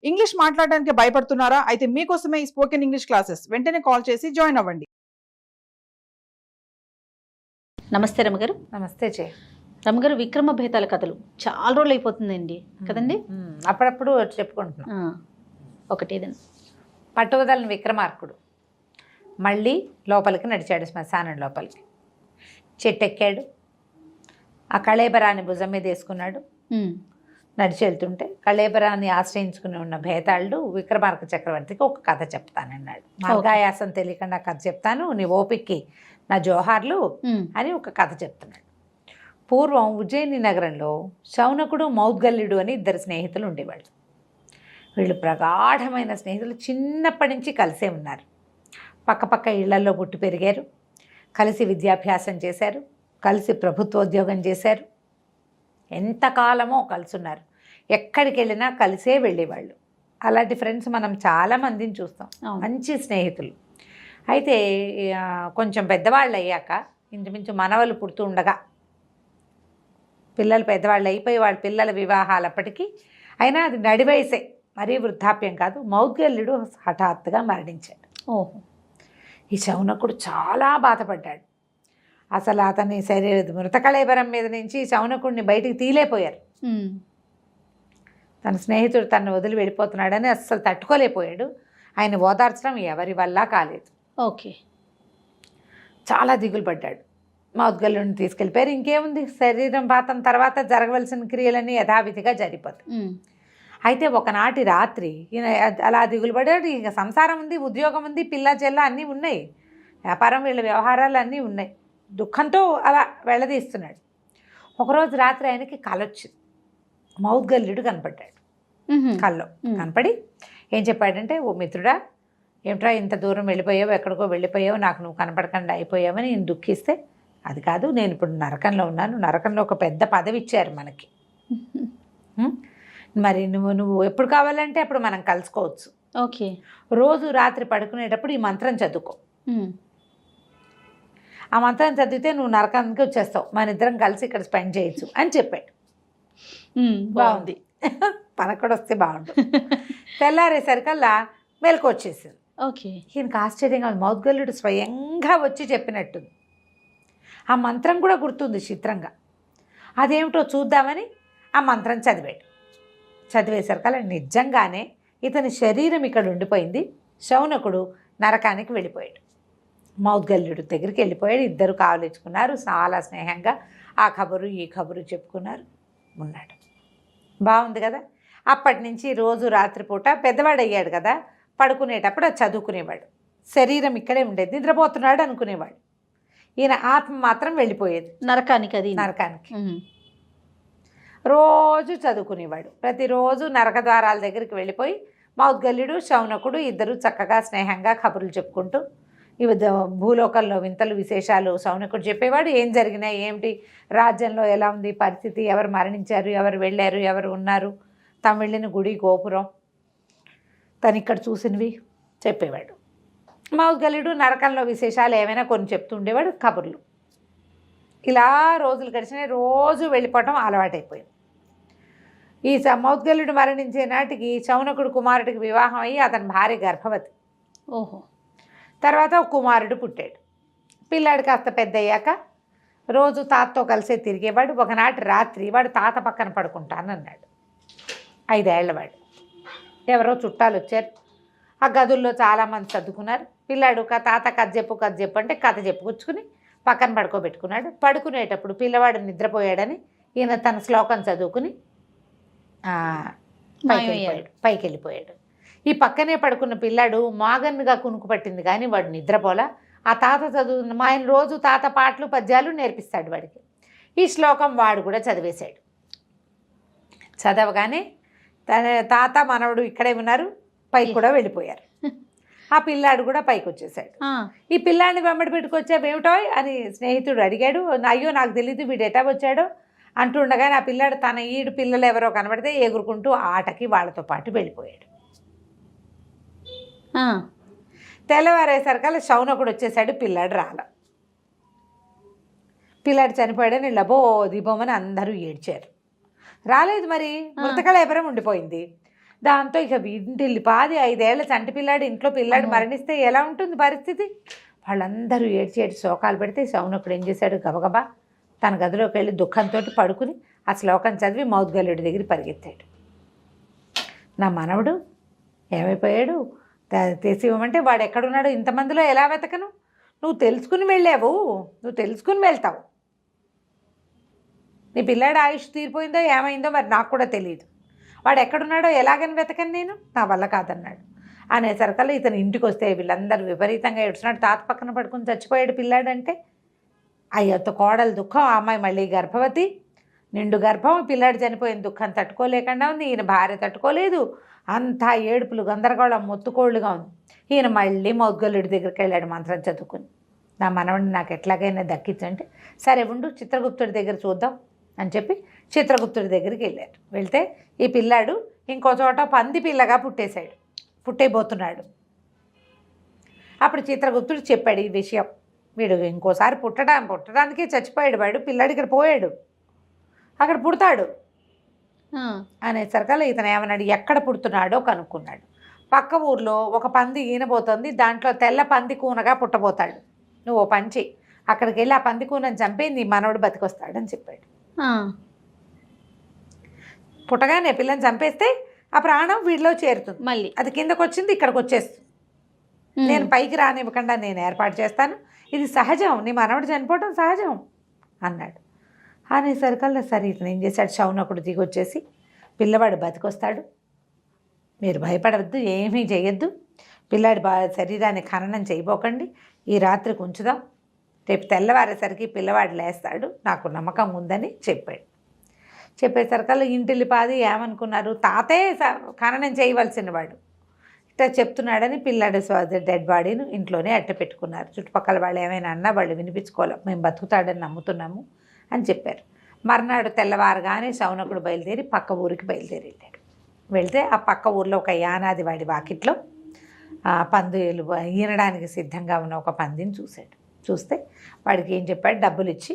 English మాట్లాడడానికి భయపడుతున్నారా? అయితే మీకోసమే ఈ స్పోకెన్ ఇంగ్లీష్ క్లాసెస్. వెంటనే కాల్ చేసి జాయిన్ అవ్వండి. నమస్తే రమగారు. నమస్తే చే రమగారు, విక్రమ భేతాల కథలు చాలా రోజులు అయిపోతుందండి కదండి. అప్పుడప్పుడు చెప్పుకుంటున్నాం. ఒకటి పట్టువదలని విక్రమార్కుడు మళ్ళీ లోపలికి నడిచాడు, శ్మశానం లోపలికి. చెట్టెక్కాడు, ఆ కళేబరాన్ని భుజం మీద వేసుకున్నాడు. నడిచి వెళ్తుంటే కళేబరాన్ని ఆశ్రయించుకుని ఉన్న భేతాళుడు విక్రమార్క చక్రవర్తికి ఒక కథ చెప్తానన్నాడు. మార్గాయాసం తెలియకుండా కథ చెప్తాను, నీ ఓపిక్కి నా జోహార్లు అని ఒక కథ చెప్తున్నాడు. పూర్వం ఉజ్జయిని నగరంలో శౌనకుడు మౌద్గల్యుడు అని ఇద్దరు స్నేహితులు ఉండేవాళ్ళు. వీళ్ళు ప్రగాఢమైన స్నేహితులు, చిన్నప్పటి నుంచి కలిసే ఉన్నారు. పక్కపక్క ఇళ్లలో పుట్టి పెరిగారు, కలిసి విద్యాభ్యాసం చేశారు, కలిసి ప్రభుత్వోద్యోగం చేశారు. ఎంతకాలమో కలుసున్నారు, ఎక్కడికి వెళ్ళినా కలిసే వెళ్ళేవాళ్ళు. అలాంటి ఫ్రెండ్స్ మనం చాలామందిని చూస్తాం, మంచి స్నేహితులు. అయితే కొంచెం పెద్దవాళ్ళు అయ్యాక, ఇంచుమించు మనవలు పుడుతూ ఉండగా, పిల్లలు పెద్దవాళ్ళు అయిపోయి వాళ్ళ పిల్లల వివాహాలప్పటికీ, అయినా అది నడివయసే, మరీ వృద్ధాప్యం కాదు. మౌద్గల్యుడు హఠాత్తుగా మరణించాడు. ఓహో. ఈ శౌనకుడు చాలా బాధపడ్డాడు. అసలు అతని మృతకళేబరం మీద నుంచి శౌనకుడిని బయటికి తీలేపోయారు. తన స్నేహితుడు తను వదిలి వెళ్ళిపోతున్నాడని అస్సలు తట్టుకోలేకపోయాడు. ఆయన ఓదార్చడం ఎవరి వల్ల కాలేదు. ఓకే. చాలా దిగులు పడ్డాడు. మౌద్గల్యుడిని తీసుకెళ్ళిపోయారు. ఇంకేముంది, శరీరం పాతం తర్వాత జరగవలసిన క్రియలన్నీ యథావిధిగా జరిగిపోతాయి. అయితే ఒకనాటి రాత్రి ఈయన అలా దిగులు పడ్డాడు. ఇక సంసారం ఉంది, ఉద్యోగం ఉంది, పిల్ల చెల్ల అన్నీ ఉన్నాయి, వ్యాపారం, వీళ్ళ వ్యవహారాలు అన్నీ ఉన్నాయి. దుఃఖంతో అలా వెళ్ళదీస్తున్నాడు. ఒకరోజు రాత్రి ఆయనకి కల వచ్చింది. మౌద్గల్యుడు కనపడ్డాడు. కల్లో కనపడి ఏం చెప్పాడంటే, ఓ మిత్రుడా, ఏమిట్రా ఇంత దూరం వెళ్ళిపోయావు, ఎక్కడికో వెళ్ళిపోయావు, నాకు నువ్వు కనపడకుండా అయిపోయావని నేను దుఃఖిస్తే, అది కాదు, నేను ఇప్పుడు నరకంలో ఉన్నాను, నరకంలో ఒక పెద్ద పదవి ఇచ్చారు మనకి, మరి నువ్వు ఎప్పుడు కావాలంటే అప్పుడు మనం కలుసుకోవచ్చు. ఓకే. రోజు రాత్రి పడుకునేటప్పుడు ఈ మంత్రం చదువుకో. ఆ మంత్రం చదివితే నువ్వు నరకానికి వచ్చేస్తావు, మన ఇద్దరం కలిసి ఇక్కడ స్పెండ్ చేయొచ్చు అని చెప్పాడు. బాగుంది, పనక్కడ వస్తే బాగుండు. తెల్లారేసరికల్లా మెలకు వచ్చేసింది. ఓకే. ఈయనకు ఆశ్చర్యంగా ఉంది. మౌద్గల్యుడు స్వయంగా వచ్చి చెప్పినట్టుంది. ఆ మంత్రం కూడా గుర్తుంది చిత్రంగా. అదేమిటో చూద్దామని ఆ మంత్రం చదివాడు. చదివేసరికల్లా నిజంగానే ఇతని శరీరం ఇక్కడ ఉండిపోయింది. శౌనకుడు నరకానికి వెళ్ళిపోయాడు. మౌద్గల్యుడు దగ్గరికి వెళ్ళిపోయాడు. ఇద్దరు కావలించుకున్నారు. చాలా స్నేహంగా ఆ ఖబరు ఈ ఖబరు చెప్పుకున్నారు. ఉన్నాడు. బాగుంది కదా. అప్పటి నుంచి రోజు రాత్రిపూట పెద్దవాడు అయ్యాడు కదా, పడుకునేటప్పుడు అది చదువుకునేవాడు. శరీరం ఇక్కడే ఉండేది, నిద్రపోతున్నాడు అనుకునేవాడు. ఈయన ఆత్మ మాత్రం వెళ్ళిపోయేది నరకానికి. అది నరకానికి రోజు చదువుకునేవాడు. ప్రతిరోజు నరక ద్వారాల దగ్గరికి వెళ్ళిపోయి మౌద్గల్యుడు శౌనకుడు ఇద్దరు చక్కగా స్నేహంగా కబుర్లు చెప్పుకుంటూ ఇవి భూలోకంలో వింతలు విశేషాలు శౌనకుడు చెప్పేవాడు. ఏం జరిగినాయి, ఏమిటి రాజ్యంలో ఎలా ఉంది పరిస్థితి, ఎవరు మరణించారు, ఎవరు వెళ్ళారు, ఎవరు ఉన్నారు, తను వెళ్ళిన గుడి గోపురం, తను ఇక్కడ చూసినవి చెప్పేవాడు. మౌద్గల్యుడు నరకంలో విశేషాలు ఏమైనా కొన్ని చెప్తూ ఉండేవాడు, కబుర్లు. ఇలా రోజులు గడిచినాయి. రోజు వెళ్ళిపోవటం అలవాటైపోయింది. ఈ మౌద్గల్యుడు మరణించే నాటికి శౌనకుడు కుమారుడికి వివాహం అయ్యి అతని భార్య గర్భవతి. ఓహో. తర్వాత ఒక కుమారుడు పుట్టాడు. పిల్లాడు కాస్త పెద్ద అయ్యాక రోజు తాతతో కలిసే తిరిగేవాడు. ఒకనాటి రాత్రి వాడు తాత పక్కన పడుకుంటానన్నాడు. 5 ఏళ్లవాడు. ఎవరో చుట్టాలు వచ్చారు. ఆ గదుల్లో చాలామంది సర్దుకున్నారు. పిల్లాడు తాత కథ చెప్పు అంటే కథ చెప్పుకొచ్చుకుని పక్కన పడుకోబెట్టుకున్నాడు. పడుకునేటప్పుడు పిల్లవాడు నిద్రపోయాడని ఈయన తన శ్లోకం చదువుకుని పైకి వెళ్ళిపోయాడు. ఈ పక్కనే పడుకున్న పిల్లాడు మాగన్నుగా కునుకు పట్టింది కానీ వాడు నిద్రపోలా. ఆ తాత చదువు ఆయన రోజు తాత పాటలు పద్యాలు నేర్పిస్తాడు వాడికి. ఈ శ్లోకం వాడు కూడా చదివేశాడు. చదవగానే తన తాత మనవడు ఇక్కడే ఉన్నారు, పైకి కూడా వెళ్ళిపోయారు. ఆ పిల్లాడు కూడా పైకి వచ్చేసాడు. ఈ పిల్లాడిని వెంబడి పెట్టుకొచ్చావేమిటో అని స్నేహితుడు అడిగాడు. అయ్యో నాకు తెలీదు వీడు ఎటా వచ్చాడో అంటుండగానే ఆ పిల్లాడు తన ఈడు పిల్లలు ఎవరో కనబడితే ఎగురుకుంటూ ఆటకి వాళ్ళతో పాటు వెళ్ళిపోయాడు. తెల్లవారేసరికల్లా శౌనకుడు వచ్చేసాడు. పిల్లాడు రాల. పిల్లాడు చనిపోయాడని లబో దీపమని అందరూ ఏడ్చారు. రాలేదు, మరి మృతకళేబరం ఉండిపోయింది. దాంతో ఇక ఇంటిల్లి పాది 5 ఏళ్ల చంటి పిల్లాడు ఇంట్లో పిల్లాడు మరణిస్తే ఎలా ఉంటుంది పరిస్థితి? వాళ్ళందరూ ఏడ్చి శోకాలు పెడితే శౌనకుడు ఏం చేశాడు, గబగబా తన గదిలోకి వెళ్ళి దుఃఖంతో పడుకుని ఆ శ్లోకం చదివి మౌద్గల్యుడి దగ్గర పరిగెత్తాడు. నా మనవడు ఏమైపోయాడు, తీసి ఇవ్వమంటే వాడు ఎక్కడున్నాడు, ఇంతమందిలో ఎలా వెతకను? నువ్వు తెలుసుకుని వెళ్ళావు, నువ్వు తెలుసుకుని వెళ్తావు. నీ పిల్లాడు ఆయుష్ తీరిపోయిందో ఏమైందో మరి నాకు కూడా తెలియదు. వాడు ఎక్కడున్నాడో ఎలాగని వెతకను నేను, నా వల్ల కాదన్నాడు. అనేసరికల్లా ఇతను ఇంటికి వస్తే వీళ్ళందరూ విపరీతంగా ఏడుస్తున్నాడు. తాత పక్కన పడుకుని చచ్చిపోయాడు పిల్లాడంటే. అయ్యతో కోడలు దుఃఖం, ఆ అమ్మాయి మళ్ళీ గర్భవతి, నిండు గర్భం, పిల్లాడు చనిపోయిన దుఃఖం తట్టుకోలేకుండా ఉంది. ఈయన భార్య తట్టుకోలేదు. అంతా ఏడుపులు గందరగోళం మొత్తుకోళ్ళుగా ఉంది. ఈయన మళ్ళీ మౌద్గల్యుడి దగ్గరికి వెళ్ళాడు మంత్రం చదువుకుని. నా మనవడిని నాకు ఎట్లాగైనా దక్కించంటే, సరే ఉండు చిత్రగుప్తుడి దగ్గర చూద్దాం అని చెప్పి చిత్రగుప్తుడి దగ్గరికి వెళ్ళారు. వెళ్తే ఈ పిల్లాడు ఇంకో చోట పంది పిల్లగా పుట్టేయబోతున్నాడు. అప్పుడు చిత్రగుప్తుడు చెప్పాడు ఈ విషయం. వీడు ఇంకోసారి పుట్టడానికే చచ్చిపోయాడు, వాడు పిల్లాడు ఇక్కడ పోయాడు, అక్కడ పుడతాడు అనేసరికల్లా ఇతను ఏమన్నాడు, ఎక్కడ పుడుతున్నాడో కనుక్కున్నాడు. పక్క ఊర్లో ఒక పంది ఈనబోతుంది, దాంట్లో తెల్ల పంది కూనగా పుట్టబోతాడు. నువ్వు ఓ పంచి అక్కడికి వెళ్ళి ఆ పంది కూనని చంపి నీ మనవడు బతికొస్తాడని చెప్పాడు. పుట్టగానే పిల్లని చంపేస్తే ఆ ప్రాణం వీడిలో చేరుతుంది, మళ్ళీ అది కిందకు వచ్చింది ఇక్కడికి వచ్చేస్తుంది. నేను పైకి రానివ్వకుండా నేను ఏర్పాటు చేస్తాను, ఇది సహజం, నీ మనవడు చనిపోవడం సహజం అన్నాడు. అనేసరికల్లా సరే ఇతను ఏం చేశాడు, శౌనకుడు దిగొచ్చేసి పిల్లవాడు బతికొస్తాడు, మీరు భయపడవద్దు, ఏమీ చేయొద్దు, పిల్లాడి శరీరాన్ని ఖననం చేయబోకండి, ఈ రాత్రికి ఉంచుదాం, రేపు తెల్లవారేసరికి పిల్లవాడు లేస్తాడు, నాకు నమ్మకం ఉందని చెప్పాడు. చెప్పేసరికల్లా ఇంటిల్లి పాది ఏమనుకున్నారు, తాతే ఖననం చేయవలసిన వాడు ఇట్లా చెప్తున్నాడని పిల్లాడి డెడ్ బాడీని ఇంట్లోనే అట్ట పెట్టుకున్నారు. చుట్టుపక్కల వాళ్ళు ఏమైనా అన్నా వాళ్ళు వినిపించుకోవాలి, మేము బతుకుతాడని నమ్ముతున్నాము అని చెప్పారు. మర్నాడు తెల్లవారుగానే శౌనకుడు బయలుదేరి పక్క ఊరికి బయలుదేరి వెళ్ళాడు. వెళ్తే ఆ పక్క ఊర్లో ఒక యానాది వాడి వాకిట్లో పందులు ఈనడానికి సిద్ధంగా ఉన్న ఒక పందిని చూశాడు. చూస్తే వాడికి ఏం చెప్పాడు, డబ్బులు ఇచ్చి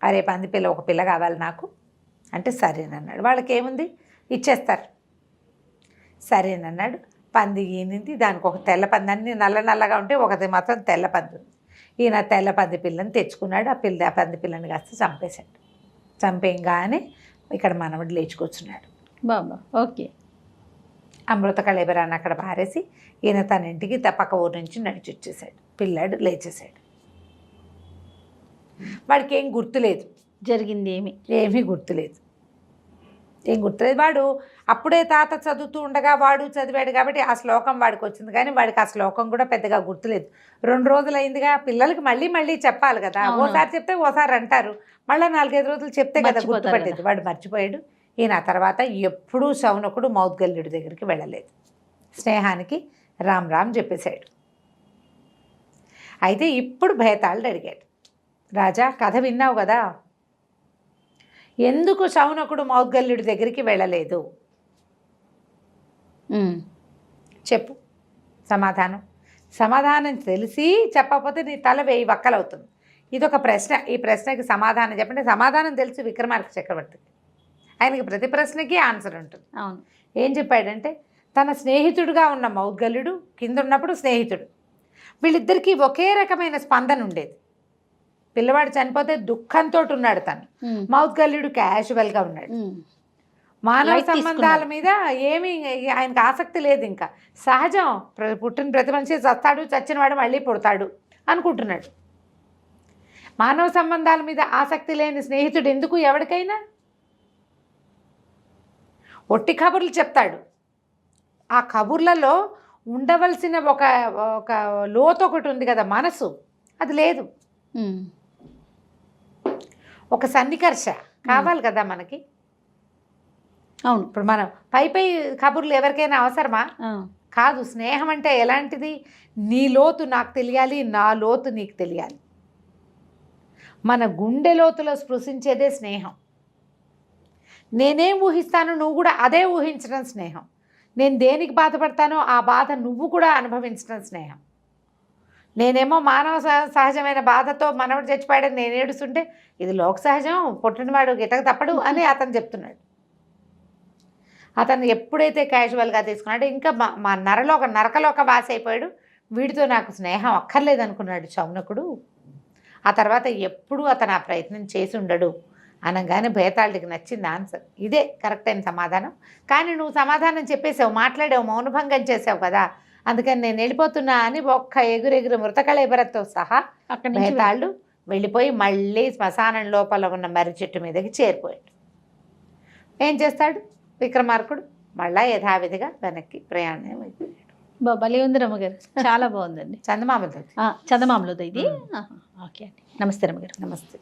అరే పంది పిల్ల ఒక పిల్ల కావాలి నాకు అంటే సరేనన్నాడు. వాళ్ళకి ఏముంది ఇచ్చేస్తారు, సరేనన్నాడు. పంది ఈనింది, దానికి ఒక తెల్ల పంది, అన్ని నల్లగా ఉంటే ఒకటి మాత్రం తెల్ల పంది ఉంది. ఈయన తెల్ల పంది పిల్లని తెచ్చుకున్నాడు. ఆ పంది పిల్లని కాస్త చంపేశాడు. చంపేయంగానే ఇక్కడ మనవడు లేచుకొచ్చున్నాడు. బాబా ఓకే. అమృత కళేబరాన్ని అక్కడ పారేసి ఈయన తన ఇంటికి పక్క ఊరు నుంచి నడిచి వచ్చేసాడు. పిల్లాడు లేచేసాడు. వాడికి ఏం గుర్తులేదు, జరిగింది ఏమీ గుర్తులేదు. వాడు అప్పుడే తాత చదువుతూ ఉండగా వాడు చదివాడు కాబట్టి ఆ శ్లోకం వాడికి వచ్చింది, కానీ వాడికి ఆ శ్లోకం కూడా పెద్దగా గుర్తులేదు. 2 రోజులు అయిందిగా, పిల్లలకి మళ్ళీ చెప్పాలి కదా, ఓసారి చెప్తే ఓసారి అంటారు, మళ్ళీ 4-5 రోజులు చెప్తే కదా గుర్తుపట్టేది. వాడు మర్చిపోయాడు. ఈయన తర్వాత ఎప్పుడూ శౌనకుడు మౌద్గల్యుడి దగ్గరికి వెళ్ళలేదు. స్నేహానికి రామ్ చెప్పేశాడు. అయితే ఇప్పుడు భేతాళుడు అడిగాడు, రాజా కథ విన్నావు కదా, ఎందుకు శౌనకుడు మౌద్గల్యుడి దగ్గరికి వెళ్ళలేదు చెప్పు సమాధానం తెలిసి చెప్పకపోతే నీ తల 1000 వక్కలవుతుంది. ఇదొక ప్రశ్న, ఈ ప్రశ్నకి సమాధానం చెప్పండి. సమాధానం తెలిసి విక్రమార్క చక్రవర్తికి, ఆయనకి ప్రతి ప్రశ్నకి ఆన్సర్ ఉంటుంది. అవును. ఏం చెప్పాడంటే, తన స్నేహితుడుగా ఉన్న మౌద్గల్యుడు కింద ఉన్నప్పుడు స్నేహితుడు, వీళ్ళిద్దరికీ ఒకే రకమైన స్పందన ఉండేది. పిల్లవాడు చనిపోతే దుఃఖంతో ఉన్నాడు తను, మౌద్గల్యుడు క్యాజువల్గా ఉన్నాడు. మానవ సంబంధాల మీద ఏమీ ఆయనకు ఆసక్తి లేదు. ఇంకా సహజం, పుట్టిన ప్రతి మనిషి చస్తాడు, చచ్చినవాడు మళ్ళీ పుడతాడు అనుకుంటున్నాడు. మానవ సంబంధాల మీద ఆసక్తి లేని స్నేహితుడు ఎందుకు ఎవరికైనా? ఒట్టి కబుర్లు చెప్తాడు. ఆ కబుర్లలో ఉండవలసిన ఒక లోతు ఒకటి ఉంది కదా, మనసు, అది లేదు. ఒక సన్నికర్ష కావాలి కదా మనకి. అవును. ఇప్పుడు మనం పై కబుర్లు ఎవరికైనా అవసరమా? కాదు. స్నేహం అంటే ఎలాంటిది? నీ లోతు నాకు తెలియాలి, నా లోతు నీకు తెలియాలి. మన గుండె లోతులో స్పృశించేదే స్నేహం. నేనేం ఊహిస్తానో నువ్వు కూడా అదే ఊహించడం స్నేహం. నేను దేనికి బాధపడతానో ఆ బాధ నువ్వు కూడా అనుభవించడం స్నేహం. నేనేమో మానవ సహజమైన బాధతో మనవడు చచ్చిపోయాడని నేను ఏడుస్తుంటే, ఇది లోక సహజం, పుట్టినవాడు గిట్టక తప్పడు అని అతను చెప్తున్నాడు. అతను ఎప్పుడైతే క్యాజువల్గా తీసుకున్నాడో ఇంకా మా నరకలోక వాసి అయిపోయాడు. వీడితో నాకు స్నేహం అక్కర్లేదు అనుకున్నాడు శౌనకుడు. ఆ తర్వాత ఎప్పుడూ అతను ఆ ప్రయత్నం చేసి ఉండడు అనగానే భేతాళుడికి నచ్చింది ఆన్సర్. ఇదే కరెక్ట్ అయిన సమాధానం. కానీ నువ్వు సమాధానం చెప్పేసావు, మాట్లాడావు, మౌనభంగం చేసావు కదా, అందుకని నేను వెళ్ళిపోతున్నా అని ఒక్క ఎగురెగురు మృతకళేబరతో సహా అక్కడి నుంచి భేతాళుడు వెళ్ళిపోయి మళ్ళీ శ్మశానం లోపల ఉన్న మర్రి చెట్టు మీదకి చేరిపోయాడు. ఏం చేస్తాడు విక్రమార్కుడు? మళ్ళా యథావిధిగా వెనక్కి ప్రయాణం అయిపోయాడు. భలే ఉంది రమ్మగారు, చాలా బాగుందండి. చందమామతో. చందమామలో ఇది. ఓకే అండి, నమస్తే రమ్మగారు. నమస్తే.